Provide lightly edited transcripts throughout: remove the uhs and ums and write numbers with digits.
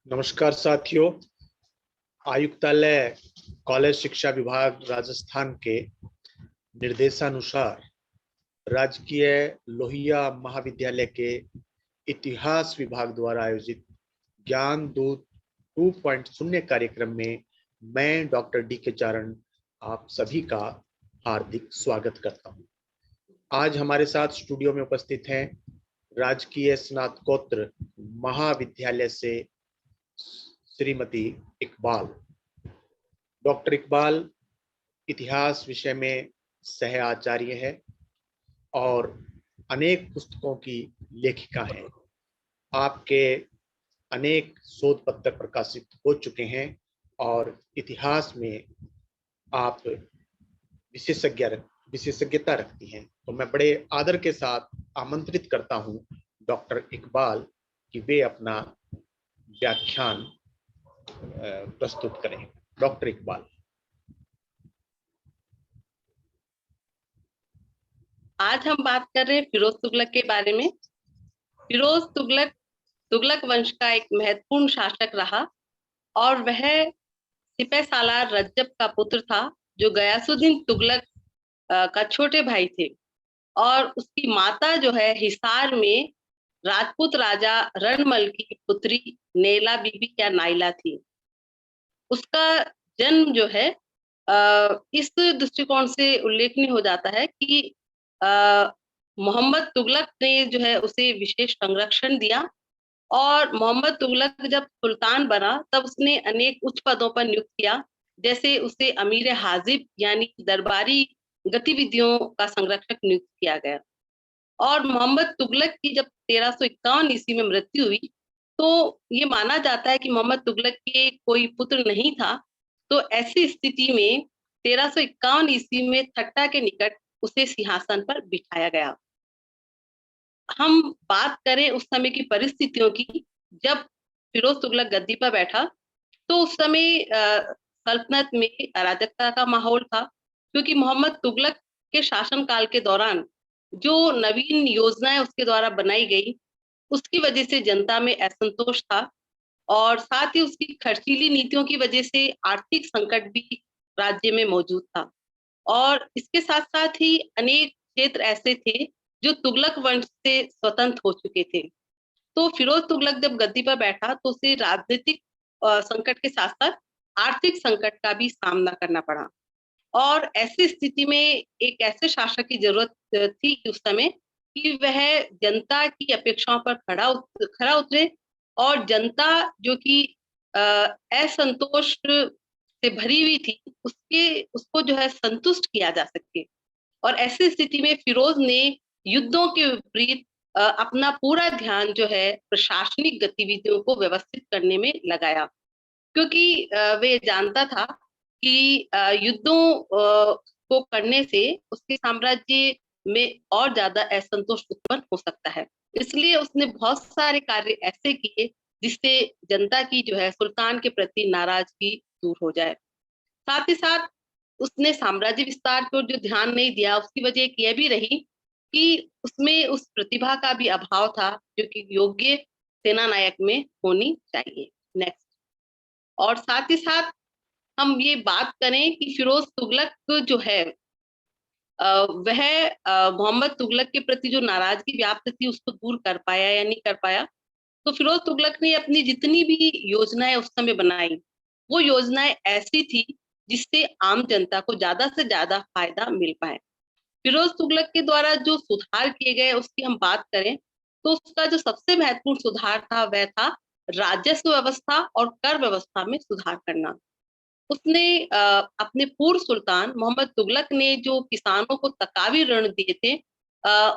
नमस्कार साथियों। आयुक्तालय कॉलेज शिक्षा विभाग राजस्थान के निर्देशानुसार राजकीय लोहिया महाविद्यालय के इतिहास विभाग द्वारा आयोजित ज्ञान दूत 2.0 कार्यक्रम में मैं डॉक्टर डी के चारण आप सभी का हार्दिक स्वागत करता हूं। आज हमारे साथ स्टूडियो में उपस्थित हैं राजकीय स्नातकोत्तर महाविद्यालय से श्रीमती इकबाल। डॉक्टर इकबाल इतिहास विषय में सह आचार्य है और अनेक पुस्तकों की लेखिका हैं। आपके अनेक शोध पत्र प्रकाशित हो चुके हैं और इतिहास में आप विशेषज्ञता रखती हैं। तो मैं बड़े आदर के साथ आमंत्रित करता हूं डॉक्टर इकबाल कि वे अपना व्याख्यान प्रस्तुत करें। डॉक्टर इकबाल। आज हम बात कर रहे हैं फिरोज तुगलक के बारे में। फिरोज तुगलक तुगलक वंश का एक महत्वपूर्ण शासक रहा और वह सिपह सालार रज्जब का पुत्र था, जो गयासुद्दीन तुगलक का छोटे भाई थे। और उसकी माता जो है हिसार में राजपूत राजा रणमल की पुत्री नैला बीबी या नाइला थी। उसका जन्म जो है इस दृष्टिकोण से उल्लेखनीय हो जाता है कि मोहम्मद तुगलक ने जो है उसे विशेष संरक्षण दिया और मोहम्मद तुगलक जब सुल्तान बना तब उसने अनेक उच्च पदों पर नियुक्त किया, जैसे उसे अमीर हाजिब यानी दरबारी गतिविधियों का संरक्षक नियुक्त किया गया। और मोहम्मद तुगलक की जब 1351 ईस्वी में मृत्यु हुई तो ये माना जाता है कि मोहम्मद तुगलक के कोई पुत्र नहीं था। तो ऐसी स्थिति में 1351 ईस्वी में ठट्टा के निकट उसे सिंहासन पर बिठाया गया। हम बात करें उस समय की परिस्थितियों की, जब फिरोज तुगलक गद्दी पर बैठा तो उस समय सल्तनत में अराजकता का माहौल था, क्योंकि मोहम्मद तुगलक के शासनकाल के दौरान जो नवीन योजनाएं उसके द्वारा बनाई गई उसकी वजह से जनता में असंतोष था और साथ ही उसकी खर्चीली नीतियों की वजह से आर्थिक संकट भी राज्य में मौजूद था। और इसके साथ साथ ही अनेक क्षेत्र ऐसे थे जो तुगलक वंश से स्वतंत्र हो चुके थे। तो फिरोज तुगलक जब गद्दी पर बैठा तो उसे राजनीतिक संकट के साथ साथ आर्थिक संकट का भी सामना करना पड़ा। और ऐसी स्थिति में एक ऐसे शासक की जरूरत थी कि उस समय कि वह जनता की अपेक्षाओं पर खरा उतरे और जनता जो कि असंतोष से भरी हुई थी उसको जो है संतुष्ट किया जा सके। और ऐसी स्थिति में फिरोज ने युद्धों के विपरीत अपना पूरा ध्यान जो है प्रशासनिक गतिविधियों को व्यवस्थित करने में लगाया, क्योंकि वे जानता था कि युद्धों को करने से उसके साम्राज्य में और ज्यादा असंतोष उत्पन्न हो सकता है। इसलिए उसने बहुत सारे कार्य ऐसे किए जिससे जनता की जो है सुल्तान के प्रति नाराजगी दूर हो जाए। साथ ही साथ उसने साम्राज्य विस्तार को जो ध्यान नहीं दिया, उसकी वजह एक यह भी रही कि उसमें उस प्रतिभा का भी अभाव था जो कि योग्य सेना नायक में होनी चाहिए। नेक्स्ट। और साथ ही साथ हम ये बात करें कि फिरोज तुगलक जो है वह मोहम्मद तुगलक के प्रति जो नाराजगी व्याप्त थी उसको दूर कर पाया या नहीं कर पाया। तो फिरोज तुगलक ने अपनी जितनी भी योजनाएं उस समय बनाई वो योजनाएं ऐसी थी जिससे आम जनता को ज्यादा से ज्यादा फायदा मिल पाए। फिरोज तुगलक के द्वारा जो सुधार किए गए उसकी हम बात करें तो उसका जो सबसे महत्वपूर्ण सुधार था वह था राजस्व व्यवस्था और कर व्यवस्था में सुधार करना। उसने अपने पूर्व सुल्तान मोहम्मद तुगलक ने जो किसानों को तकावी ऋण दिए थे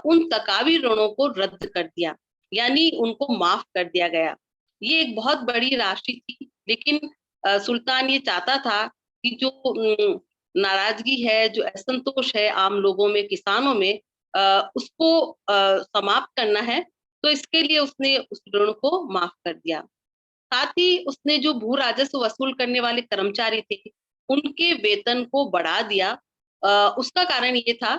उन तकावी ऋणों को रद्द कर दिया, यानी उनको माफ कर दिया गया। ये एक बहुत बड़ी राशि थी, लेकिन सुल्तान ये चाहता था कि जो नाराजगी है, जो असंतोष है आम लोगों में, किसानों में, उसको समाप्त करना है। तो इसके लिए उसने उस ऋण को माफ कर दिया। साथ ही उसने जो भू राजस्व वसूल करने वाले कर्मचारी थे उनके वेतन को बढ़ा दिया। उसका कारण ये था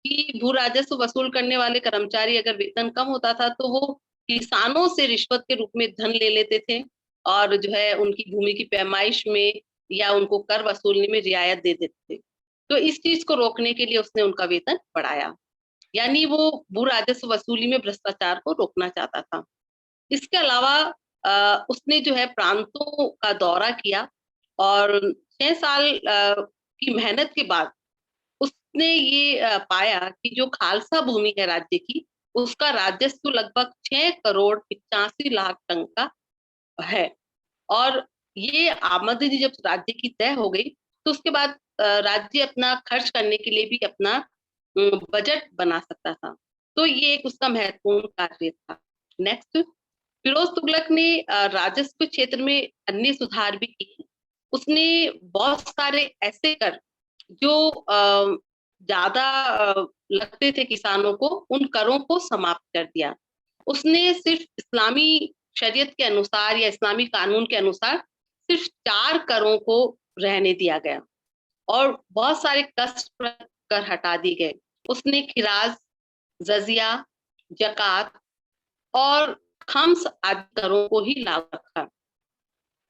कि भू राजस्व वसूल करने वाले कर्मचारी अगर वेतन कम होता था तो वो किसानों से रिश्वत के रूप में धन ले लेते थे और जो है उनकी भूमि की पैमाइश में या उनको कर वसूलने में रियायत दे देते थे। तो इस चीज को रोकने के लिए उसने उनका वेतन बढ़ाया, यानी वो भू राजस्व वसूली में भ्रष्टाचार को रोकना चाहता था। इसके अलावा उसने जो है प्रांतों का दौरा किया और 6 साल की मेहनत के बाद उसने ये पाया कि जो खालसा भूमि है राज्य की, उसका राजस्व लगभग 6 करोड़ 85 लाख टन का है। और ये आमदनी जब राज्य की तय हो गई, तो उसके बाद राज्य अपना खर्च करने के लिए भी अपना बजट बना सकता था। तो ये एक उसका महत्वपूर्ण कार्य था। नेक्स्ट, फिरोज तुगलक ने राजस्व क्षेत्र में अन्य सुधार भी किए। उसने बहुत सारे ऐसे कर जो ज्यादा लगते थे किसानों को, उन करों को समाप्त कर दिया। उसने सिर्फ इस्लामी शरीयत के अनुसार या इस्लामी कानून के अनुसार सिर्फ 4 करों को रहने दिया गया और बहुत सारे कष्ट कर हटा दिए गए। उसने खिराज, जजिया, जकात और खम्स आदि करों को ही लागू रखा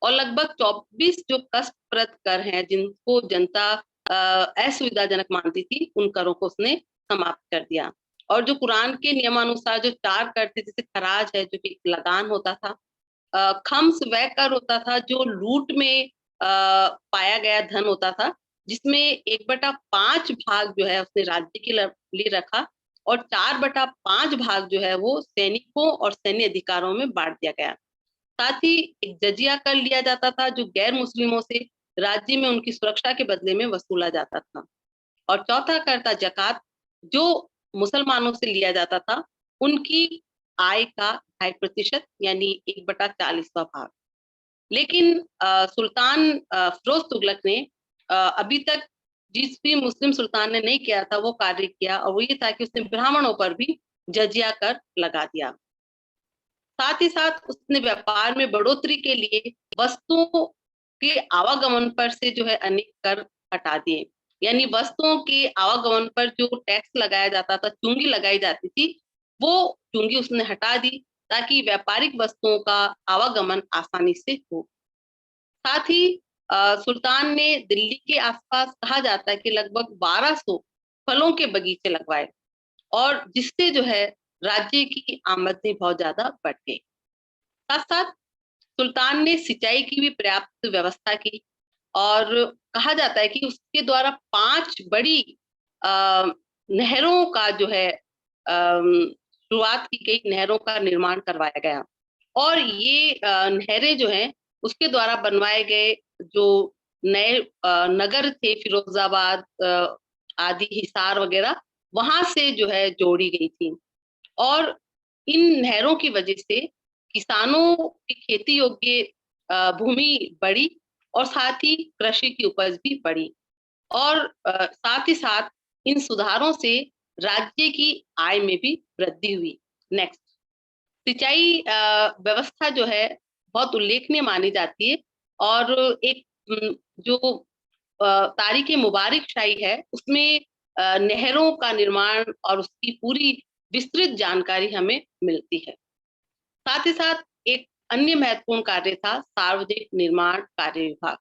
और लगभग 24 जो कष्टप्रद कर हैं जिनको जनता असुविधाजनक मानती थी, उन करों को उसने समाप्त कर दिया। और जो कुरान के नियमानुसार जो 4 कर थे, जैसे खराज है जो कि लगान होता था, खम्स वह कर होता था जो लूट में पाया गया धन होता था, जिसमें 1/5 भाग जो है उसने राज्य के लिए रखा और 4/5 भाग जो है वो सैनिकों और सैन्य अधिकारों में बांट दिया गया। साथ ही एक जजिया कर लिया जाता था जो गैर मुस्लिमों से राज्य में उनकी सुरक्षा के बदले में वसूला जाता था। और चौथा कर था जकात, जो मुसलमानों से लिया जाता था उनकी आय का 2.5% यानी 1/40वां भाग। लेकिन सुल्तान फिरोज तुगलक ने अभी तक जिस भी मुस्लिम सुल्तान ने नहीं किया था वो कार्य किया, और वो ये था कि उसने ब्राह्मणों पर भी जजिया कर लगा दिया। साथ ही साथ उसने व्यापार में बढ़ोतरी के लिए वस्तुओं के आवागमन पर से जो है अनेक कर हटा दिए, यानी वस्तुओं के आवागमन पर जो टैक्स लगाया जाता था, चुंगी लगाई जाती थी, वो चुंगी उसने हटा दी ताकि व्यापारिक वस्तुओं का आवागमन आसानी से हो। साथ ही सुल्तान ने दिल्ली के आसपास कहा जाता है कि लगभग 1200 फलों के बगीचे लगवाए और जिससे जो है राज्य की आमदनी बहुत ज्यादा बढ़ गई। साथ साथ सुल्तान ने सिंचाई की भी पर्याप्त व्यवस्था की और कहा जाता है कि उसके द्वारा 5 बड़ी नहरों का जो है शुरुआत की गई, नहरों का निर्माण करवाया गया। और ये नहरें जो हैं उसके द्वारा बनवाए गए जो नए नगर थे, फिरोजाबाद आदि, हिसार वगैरह, वहां से जो है जोड़ी गई थी। और इन नहरों की वजह से किसानों की खेती योग्य भूमि बढ़ी और साथ ही कृषि की उपज भी बढ़ी। और साथ ही साथ इन सुधारों से राज्य की आय में भी वृद्धि हुई। नेक्स्ट, सिंचाई व्यवस्था जो है बहुत उल्लेखनीय मानी जाती है और एक जो तारीख मुबारक शाही है उसमें नहरों का निर्माण और उसकी पूरी विस्तृत जानकारी हमें मिलती है। साथ ही साथ एक अन्य महत्वपूर्ण कार्य था सार्वजनिक निर्माण कार्य विभाग।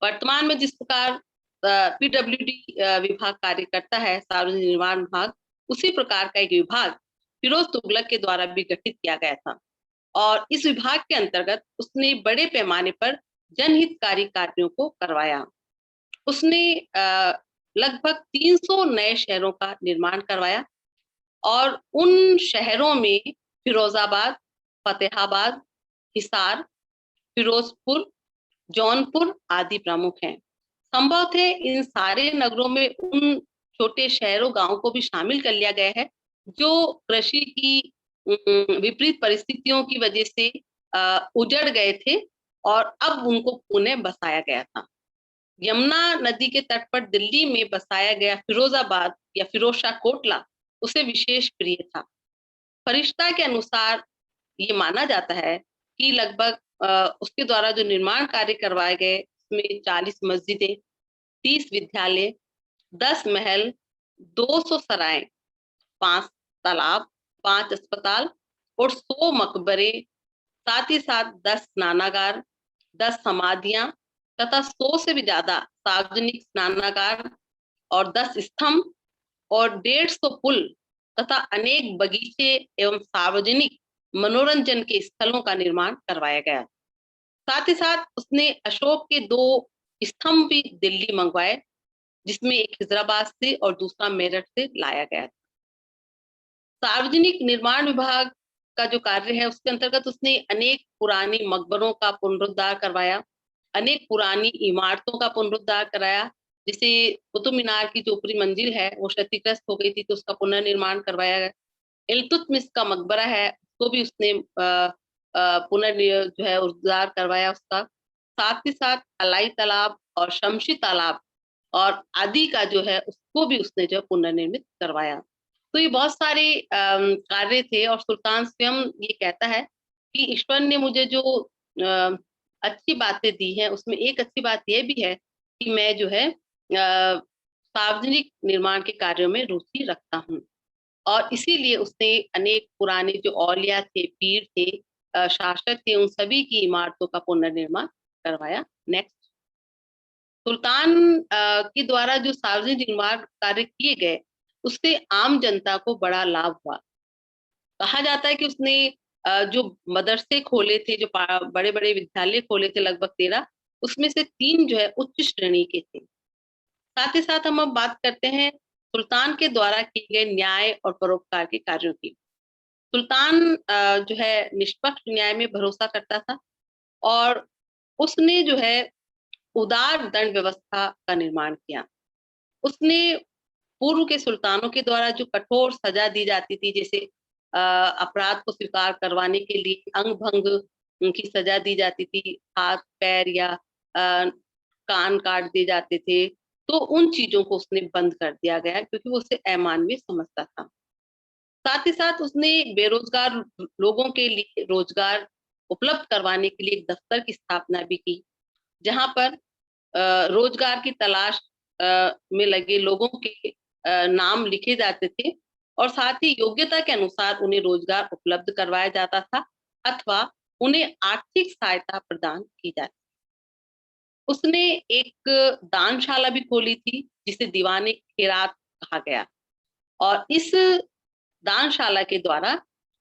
वर्तमान में जिस प्रकार पीडब्ल्यूडी विभाग कार्य करता है, सार्वजनिक निर्माण विभाग, उसी प्रकार का एक विभाग फिरोज तुगलक के द्वारा भी गठित किया गया था और इस विभाग के अंतर्गत उसने बड़े पैमाने पर जनहितकारी कार्यों को करवाया। उसने लगभग 300 नए शहरों का निर्माण करवाया और उन शहरों में फिरोजाबाद, फतेहाबाद, हिसार, फिरोजपुर, जौनपुर आदि प्रमुख हैं। संभव थे इन सारे नगरों में उन छोटे शहरों, गांवों को भी शामिल कर लिया गया है जो कृषि की विपरीत परिस्थितियों की वजह से उजड़ गए थे और अब उनको पुनः बसाया गया था। यमुना नदी के तट पर दिल्ली में बसाया गया फिरोजाबाद या फिरोज शाह कोटला उसे विशेष प्रिय था। फरिश्ता के अनुसार ये माना जाता है कि लगभग उसके द्वारा जो निर्माण कार्य करवाए गए उसमें 40 मस्जिदें, 30 विद्यालय, 10 महल, 200 सराय, 5 तालाब, 5 अस्पताल और 100 मकबरे, साथ ही साथ 10 स्नानागार, 10 समाधियां तथा 100 से भी ज्यादा सार्वजनिक स्नानागार और 10 स्तंभ और 150 पुल तथा अनेक बगीचे एवं सार्वजनिक मनोरंजन के स्थलों का निर्माण करवाया गया। साथ ही साथ उसने अशोक के 2 स्तंभ भी दिल्ली मंगवाए, जिसमें एक हैदराबाद से और दूसरा मेरठ से लाया गया। सार्वजनिक निर्माण विभाग का जो कार्य है उसके अंतर्गत उसने अनेक पुरानी मकबरों का पुनरुद्धार करवाया, अनेक पुरानी इमारतों का पुनरुद्धार कराया। जैसे कुतुब मीनार की जो ऊपरी मंजिल है वो क्षतिग्रस्त हो गई थी, तो उसका पुनर्निर्माण करवाया गया। इल्तुतमिश का मकबरा है, तो भी उसने जो है उद्धार करवाया उसका। साथ ही साथ अलाई तालाब और शमशी तालाब और आदि का जो है उसको भी उसने जो पुनर्निर्मित करवाया। तो ये बहुत सारे कार्य थे और सुल्तान स्वयं ये कहता है कि ईश्वर ने मुझे जो अच्छी बातें दी हैं उसमें एक अच्छी बात यह भी है कि मैं जो है सार्वजनिक निर्माण के कार्यों में रुचि रखता हूँ। और इसीलिए उसने अनेक पुराने जो औलिया थे, पीर थे, शासक थे, उन सभी की इमारतों का पुनर्निर्माण करवाया। नेक्स्ट, सुल्तान के द्वारा जो सार्वजनिक निर्माण कार्य किए गए उससे आम जनता को बड़ा लाभ हुआ। कहा जाता है कि उसने जो मदरसे खोले थे, जो बड़े बड़े विद्यालय खोले थे लगभग 13, उसमें से 3 जो है उच्च श्रेणी के थे। साथ ही साथ हम अब बात करते हैं सुल्तान के द्वारा किए गए न्याय और परोपकार के कार्यों की। सुल्तान जो है निष्पक्ष न्याय में भरोसा करता था और उसने जो है उदार दंड व्यवस्था का निर्माण किया। उसने पूर्व के सुल्तानों के द्वारा जो कठोर सजा दी जाती थी, जैसे अपराध को स्वीकार करवाने के लिए अंग भंग की सजा दी जाती थी, हाथ पैर या कान काट दिए जाते थे, तो उन चीजों को उसने बंद कर दिया गया क्योंकि वो उसे अमानवीय समझता था। साथ ही साथ उसने बेरोजगार लोगों के लिए रोजगार उपलब्ध करवाने के लिए एक दफ्तर की स्थापना भी की, जहां पर रोजगार की तलाश में लगे लोगों के नाम लिखे जाते थे और साथ ही योग्यता के अनुसार उन्हें रोजगार उपलब्ध करवाया जाता था अथवा उन्हें आर्थिक सहायता प्रदान की जाती। उसने एक दानशाला भी खोली थी जिसे दीवाने खैरात कहा गया और इस दानशाला के द्वारा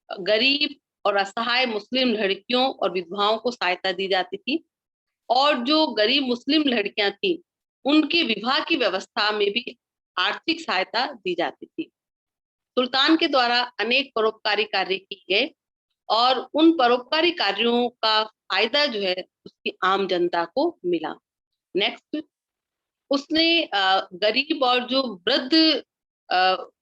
गरीब और असहाय मुस्लिम लड़कियों और विधवाओं को सहायता दी जाती थी और जो गरीब मुस्लिम लड़कियां थी उनके विवाह की व्यवस्था में भी आर्थिक सहायता दी जाती थी। सुल्तान के द्वारा अनेक परोपकारी कार्य किए गए और उन परोपकारी कार्यों का फायदा जो है उसकी आम जनता को मिला। नेक्स्ट, उसने गरीब और जो वृद्ध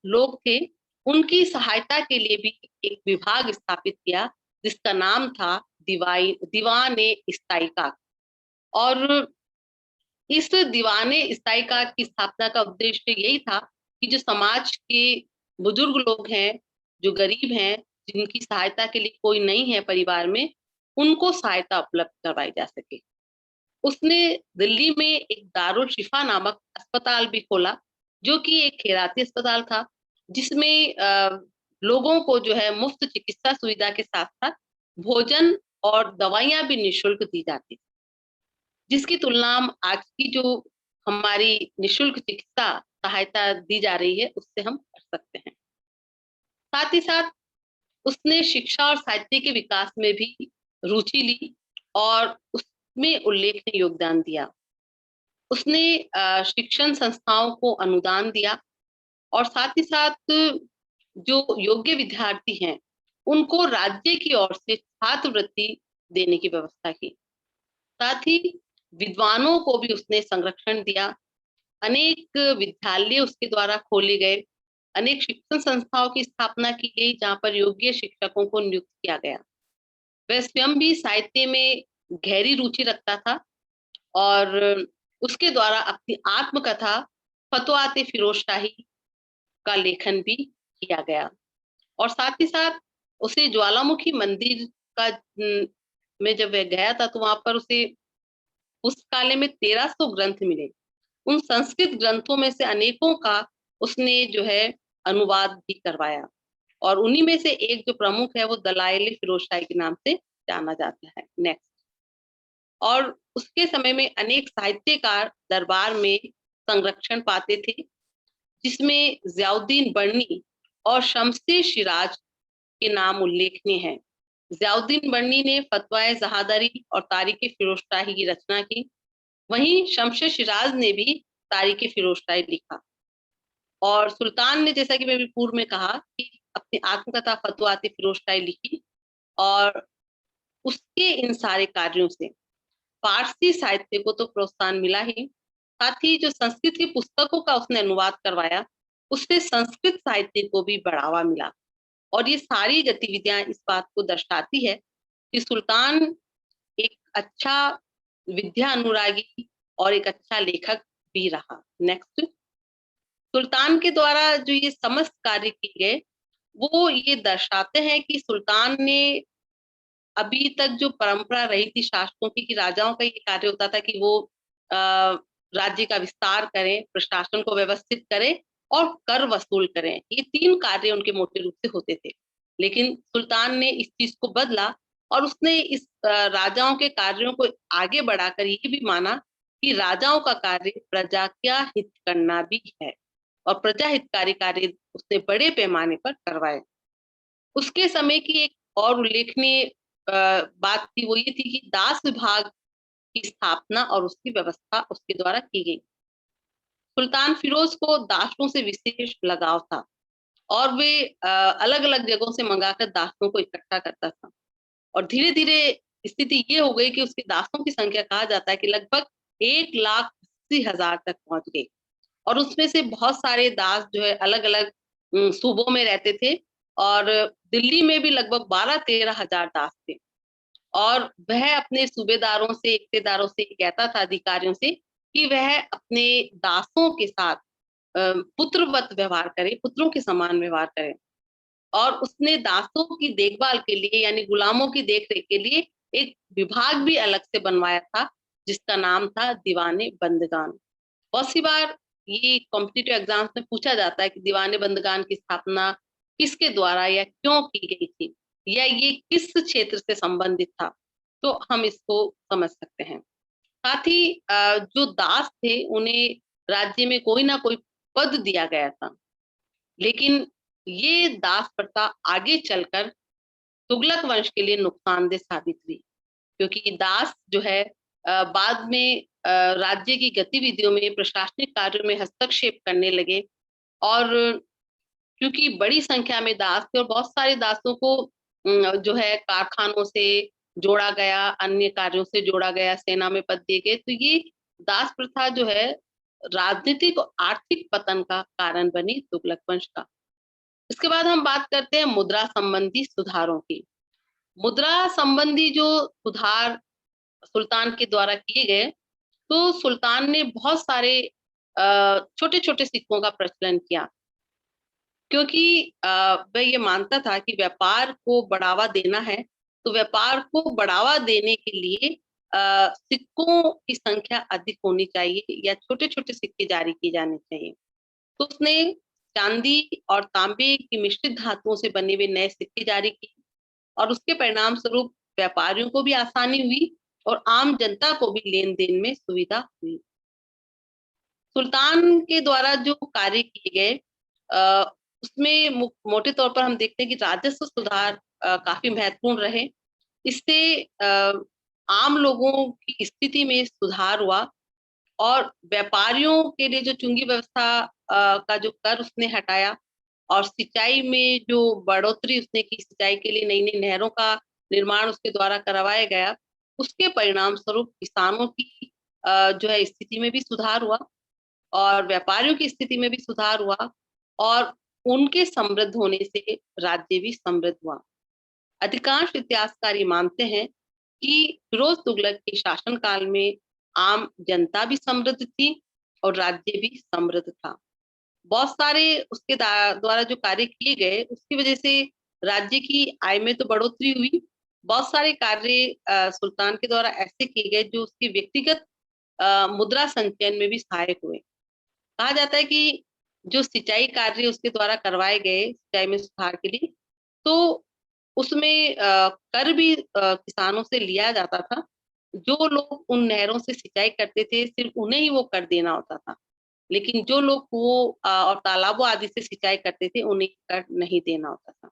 लोग थे उनकी सहायता के लिए भी एक विभाग स्थापित किया जिसका नाम था दीवाने इस्ताइका। और इस दीवाने इस्ताइका की स्थापना का उद्देश्य यही था कि जो समाज के बुजुर्ग लोग हैं, जो गरीब हैं, जिनकी सहायता के लिए कोई नहीं है परिवार में, उनको सहायता उपलब्ध करवाई जा सके। उसने दिल्ली में एक दारुल शिफा नामक अस्पताल भी खोला, जो कि एक खैराती अस्पताल था, जिसमें लोगों को जो है मुफ्त चिकित्सा सुविधा के साथ साथ भोजन और दवाइयां भी निःशुल्क दी जाती थी, जिसकी तुलना आज की जो हमारी निःशुल्क चिकित्सा सहायता दी जा रही है उससे हम कर सकते हैं। साथ ही साथ उसने शिक्षा और साहित्य के विकास में भी रुचि ली और उसमें उल्लेखनीय योगदान दिया। उसने शिक्षण संस्थाओं को अनुदान दिया और साथ ही साथ जो योग्य विद्यार्थी हैं उनको राज्य की ओर से छात्रवृत्ति देने की व्यवस्था की। साथ ही विद्वानों को भी उसने संरक्षण दिया। अनेक विद्यालय उसके द्वारा खोले गए, अनेक शिक्षण संस्थाओं की स्थापना की गई जहां पर योग्य शिक्षकों को नियुक्त किया गया। वह स्वयं भी साहित्य में गहरी रुचि रखता था और उसके द्वारा अपनी आत्मकथा फतवाते फिरोज शाही का लेखन भी किया गया। और साथ ही साथ उसे ज्वालामुखी मंदिर का में जब वह गया था तो वहां पर उसे पुस्तकालय में 1300 ग्रंथ मिले। उन संस्कृत ग्रंथों में से अनेकों का उसने जो है अनुवाद भी करवाया और उन्हीं में से एक जो प्रमुख है वो दलाइल फिरोज शाही के नाम से जाना जाता है। नेक्स्ट। और उसके समय में अनेक साहित्यकार दरबार में संरक्षण पाते थे, जिसमें जियाउद्दीन बर्नी और शमसे शिराज के नाम उल्लेखनीय हैं। जियाउद्दीन बर्नी ने फतवाए जहादरी और तारीख फिरोजशाही की रचना की। वहीं शमसे शिराज ने भी तारीख फिरोजशाही लिखा। और सुल्तान ने, जैसा कि मैं पूर्व में कहा, कि अपनी आत्मकथा फतवाती फिरोजशाही लिखी। और उसके इन सारे कार्यों से फारसी साहित्य को तो प्रोत्साहन मिला ही, साथ ही जो संस्कृत की पुस्तकों का उसने अनुवाद करवाया, उससे संस्कृत साहित्य को भी बढ़ावा मिला। और ये सारी गतिविधियां इस बात को दर्शाती है कि सुल्तान एक अच्छा विद्या अनुरागी और एक अच्छा लेखक भी रहा। नेक्स्ट। सुल्तान के द्वारा जो ये समस्त कार्य किए गए, वो ये दर्शाते हैं कि सुल्तान ने अभी तक जो परंपरा रही थी शासकों की, कि राजाओं का ये कार्य होता था कि वो राज्य का विस्तार करें, प्रशासन को व्यवस्थित करें और कर वसूल करें। ये 3 कार्य उनके मोटे रूप से होते थे। लेकिन सुल्तान ने इस चीज को बदला और उसने इस राजाओं के कार्यों को आगे बढ़ाकर ये भी माना कि राजाओं का कार्य प्रजा का हित करना भी है, और प्रजा हितकारी कार्य उसने बड़े पैमाने पर करवाए। उसके समय की एक और उल्लेखनीय बात थी, वो ये थी कि दास विभाग की स्थापना और उसकी व्यवस्था उसके द्वारा की गई। सुल्तान फिरोज को दासों से विशेष लगाव था और वे अलग अलग जगहों से मंगाकर दासों को इकट्ठा करता था। और धीरे धीरे स्थिति ये हो गई कि उसके दासों की संख्या, कहा जाता है कि लगभग 1,80,000 तक पहुंच गई। और उसमें से बहुत सारे दास जो है अलग अलग सूबों में रहते थे, और दिल्ली में भी लगभग 12-13 हजार दास थे। और वह अपने सूबेदारों से, इक्तेदारों से कहता था, अधिकारियों से, कि वह अपने दासों के साथ पुत्रवत व्यवहार करे, पुत्रों के समान व्यवहार करे। और उसने दासों की देखभाल के लिए, यानी गुलामों की देखरेख के लिए, एक विभाग भी अलग से बनवाया था, जिसका नाम था दीवाने बंदगान। बहुत सी बार ये कॉम्पिटिटिव एग्जाम्स में पूछा जाता है कि दीवाने बंदगान की स्थापना किसके द्वारा या क्यों की गई थी, या ये किस क्षेत्र से संबंधित था, तो हम इसको समझ सकते हैं। साथ ही जो दास थे उन्हें राज्य में कोई ना कोई पद दिया गया था, लेकिन ये दास प्रथा आगे चलकर तुगलक वंश के लिए नुकसानदेह साबित हुई, क्योंकि दास जो है बाद में राज्य की गतिविधियों में, प्रशासनिक कार्यों में हस्तक्षेप करने लगे। और क्योंकि बड़ी संख्या में दास थे और बहुत सारे दासों को जो है कारखानों से जोड़ा गया, अन्य कार्यों से जोड़ा गया, सेना में पद दिए गए, तो ये दास प्रथा जो है राजनीतिक और आर्थिक पतन का कारण बनी तुगलक वंश का। इसके बाद हम बात करते हैं मुद्रा संबंधी सुधारों की। मुद्रा संबंधी जो सुधार सुल्तान के द्वारा किए गए, तो सुल्तान ने बहुत सारे छोटे छोटे सिक्कों का प्रचलन किया, क्योंकि वह ये मानता था कि व्यापार को बढ़ावा देना है, तो व्यापार को बढ़ावा देने के लिए सिक्कों की संख्या अधिक होनी चाहिए, या छोटे छोटे सिक्के जारी किए जाने चाहिए। तो उसने चांदी और तांबे की मिश्रित धातुओं से बने हुए नए सिक्के जारी किए, और उसके परिणाम स्वरूप व्यापारियों को भी आसानी हुई और आम जनता को भी लेन देन में सुविधा हुई। सुल्तान के द्वारा जो कार्य किए गए, उसमें मोटे तौर पर हम देखते हैं कि राजस्व सुधार काफी महत्वपूर्ण रहे। इससे आम लोगों की स्थिति में सुधार हुआ, और व्यापारियों के लिए जो चुंगी व्यवस्था का जो कर उसने हटाया, और सिंचाई में जो बढ़ोतरी उसने की, सिंचाई के लिए नई नई नहरों का निर्माण उसके द्वारा करवाया गया, उसके परिणाम स्वरूप किसानों की जो है स्थिति में भी सुधार हुआ, और व्यापारियों की स्थिति में भी सुधार हुआ, और उनके समृद्ध होने से राज्य भी समृद्ध हुआ। अधिकांश इतिहासकार मानते हैं कि फिरोज तुगलक के शासनकाल में आम जनता भी समृद्ध थी और राज्य भी समृद्ध था। बहुत सारे उसके द्वारा जो कार्य किए गए, उसकी वजह से राज्य की आय में तो बढ़ोतरी हुई। बहुत सारे कार्य सुल्तान के द्वारा ऐसे किए गए जो उसके व्यक्तिगत मुद्रा संचयन में भी सहायक हुए। कहा जाता है कि जो सिंचाई कार्य उसके द्वारा करवाए गए, सिंचाई में सुधार के लिए, तो उसमें कर भी किसानों से लिया जाता था। जो लोग उन नहरों से सिंचाई करते थे सिर्फ उन्हें ही वो कर देना होता था, लेकिन जो लोग कुओं और तालाबों आदि से सिंचाई करते थे उन्हें कर नहीं देना होता था।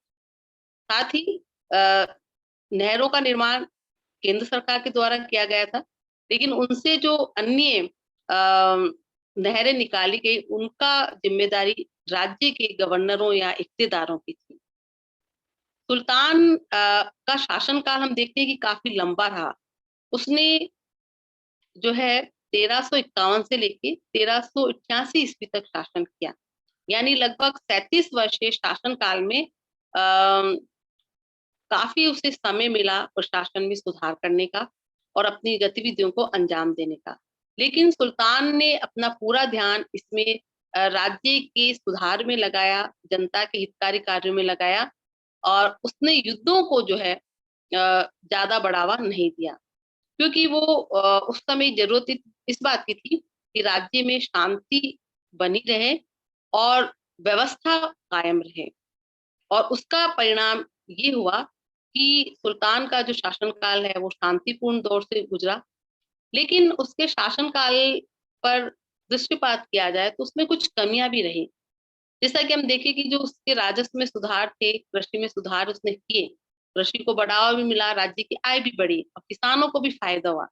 साथ ही अ, नहरों का निर्माण केंद्र सरकार के द्वारा किया गया था, लेकिन उनसे जो अन्य नहरें निकाली गई उनका जिम्मेदारी राज्य के गवर्नरों या इक्तेदारों की थी। सुल्तान का शासनकाल हम देखते हैं कि काफी लंबा रहा। उसने जो है 1351 से लेके 1388 ईस्वी तक शासन किया, यानी लगभग 37 वर्षीय शासन काल में काफी उसे समय मिला प्रशासन में सुधार करने का और अपनी गतिविधियों को अंजाम देने का। लेकिन सुल्तान ने अपना पूरा ध्यान इसमें राज्य के सुधार में लगाया, जनता के हितकारी कार्यों में लगाया और उसने युद्धों को जो है ज्यादा बढ़ावा नहीं दिया, क्योंकि वो उस समय जरूरत इस बात की थी कि राज्य में शांति बनी रहे और व्यवस्था कायम रहे। और उसका परिणाम ये हुआ कि सुल्तान का जो शासनकाल है वो शांतिपूर्ण दौर से गुजरा। लेकिन उसके शासनकाल पर दृष्टिपात किया जाए तो उसमें कुछ कमियां भी रही। जैसा कि हम देखें कि जो उसके राजस्व में सुधार थे, कृषि में सुधार उसने किए, कृषि को बढ़ावा भी मिला, राज्य की आय भी बढ़ी और किसानों को भी फायदा हुआ।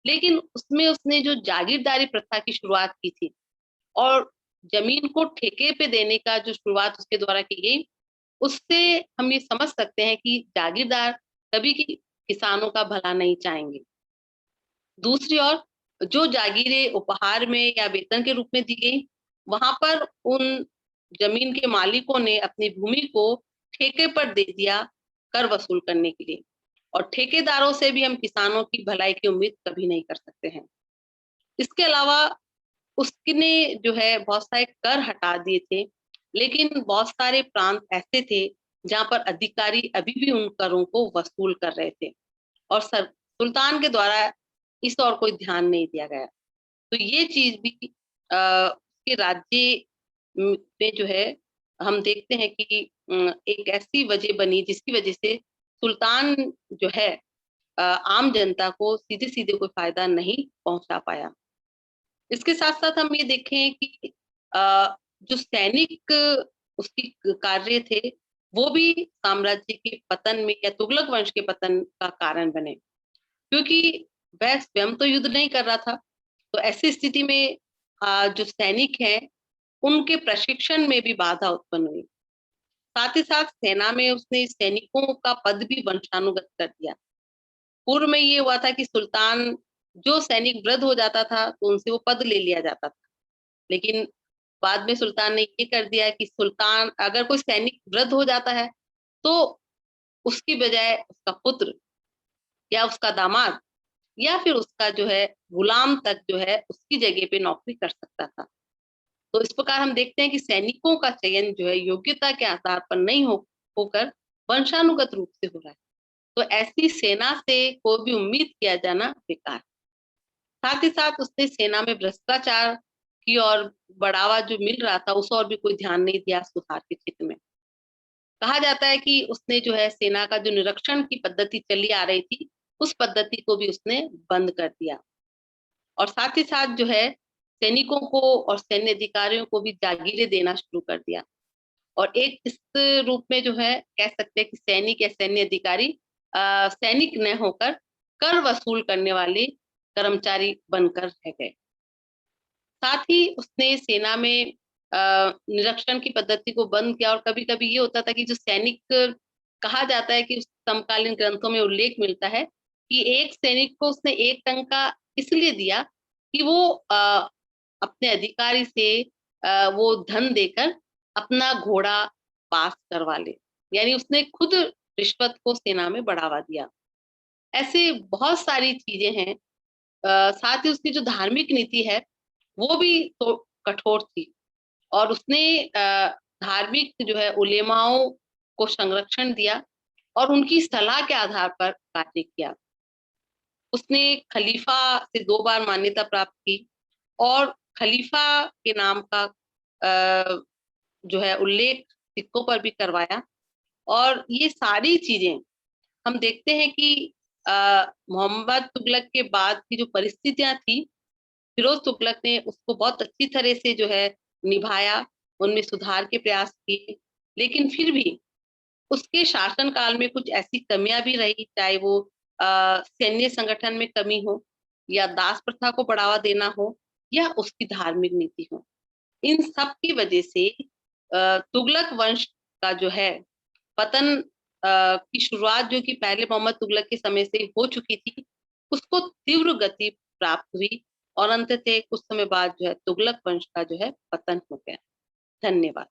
लेकिन उसमें उसने जो जागीरदारी प्रथा की शुरुआत की थी और जमीन को ठेके पे देने का जो शुरुआत उसके द्वारा की गई, उससे हम ये समझ सकते हैं कि जागीरदार कभी की किसानों का भला नहीं चाहेंगे। दूसरी ओर जो जागीरें उपहार में या वेतन के रूप में दी गई, वहां पर उन जमीन के मालिकों ने अपनी भूमि को ठेके पर दे दिया कर वसूल करने के लिए। और ठेकेदारों से भी हम किसानों की भलाई की उम्मीद कभी नहीं कर सकते हैं। इसके अलावा उसने जो है बहुत सारे कर हटा दिए थे, लेकिन बहुत सारे प्रांत ऐसे थे जहां पर अधिकारी अभी भी उन करों को वसूल कर रहे थे और सुल्तान के द्वारा इस और कोई ध्यान नहीं दिया गया। तो ये चीज भी के राज्य में जो है हम देखते हैं कि एक ऐसी वजह बनी जिसकी वजह से सुल्तान जो है आम जनता को सीधे सीधे कोई फायदा नहीं पहुंचा पाया। इसके साथ साथ हम ये देखें कि जो सैनिक उसकी कार्य थे वो भी साम्राज्य के पतन में या तुगलक वंश के पतन का कारण बने, क्योंकि वह स्वयं तो युद्ध नहीं कर रहा था। तो ऐसी स्थिति में जो सैनिक हैं उनके प्रशिक्षण में भी बाधा उत्पन्न हुई। साथ ही साथ सेना में उसने सैनिकों का पद भी वंशानुगत कर दिया। पूर्व में ये हुआ था कि सुल्तान जो सैनिक वृद्ध हो जाता था तो उनसे वो पद ले लिया जाता था, लेकिन बाद में सुल्तान ने ये कर दिया कि सुल्तान अगर कोई सैनिक वृद्ध हो जाता है तो उसकी बजाय उसका पुत्र या उसका दामाद या फिर उसका जो है गुलाम तक जो है उसकी जगह पे नौकरी कर सकता था। तो इस प्रकार हम देखते हैं कि सैनिकों का चयन जो है योग्यता के आधार पर नहीं होकर वंशानुगत रूप से हो रहा है। तो ऐसी सेना से कोई भी उम्मीद किया जाना बेकार। साथ ही साथ उसने सेना में भ्रष्टाचार की और बढ़ावा जो मिल रहा था उस और भी कोई ध्यान नहीं दिया सुधार के क्षेत्र में। कहा जाता है कि उसने जो है सेना का जो निरीक्षण की पद्धति चली आ रही थी उस पद्धति को भी उसने बंद कर दिया और साथ ही साथ जो है सैनिकों को और सैन्य अधिकारियों को भी जागीरें देना शुरू कर दिया। और एक इस रूप में जो है कह सकते हैं कि सैनिक या सैन्य अधिकारी सैनिक न होकर कर वसूल करने वाले कर्मचारी बनकर रह गए। साथ ही उसने सेना में निरीक्षण की पद्धति को बंद किया और कभी कभी ये होता था कि जो सैनिक कहा जाता है कि उस समकालीन ग्रंथों में उल्लेख मिलता है कि एक सैनिक को उसने एक टंका इसलिए दिया कि वो अपने अधिकारी से वो धन देकर अपना घोड़ा पास करवा ले, यानी उसने खुद रिश्वत को सेना में बढ़ावा दिया। ऐसे बहुत सारी चीजें हैं। साथ ही उसकी जो धार्मिक नीति है वो भी तो कठोर थी और उसने धार्मिक जो है उलेमाओं को संरक्षण दिया और उनकी सलाह के आधार पर कार्य किया। उसने खलीफा से 2 बार मान्यता प्राप्त की और खलीफा के नाम का जो है उल्लेख सिक्कों पर भी करवाया और ये सारी चीजें हम देखते हैं कि मोहम्मद तुगलक के बाद की जो परिस्थितियां थी, फिरोज तुगलक ने उसको बहुत अच्छी तरह से जो है निभाया, उनमें सुधार के प्रयास किए। लेकिन फिर भी उसके शासन काल में कुछ ऐसी कमियां भी रही, चाहे वो सैन्य संगठन में कमी हो, या दास प्रथा को बढ़ावा देना हो, या उसकी धार्मिक नीति हो। इन सब की वजह से तुगलक वंश का जो है पतन की शुरुआत, जो कि पहले मोहम्मद तुगलक के समय से हो चुकी थी, उसको तीव्र गति प्राप्त हुई और अंततः कुछ समय बाद जो है तुगलक वंश का जो है पतन हो गया। धन्यवाद।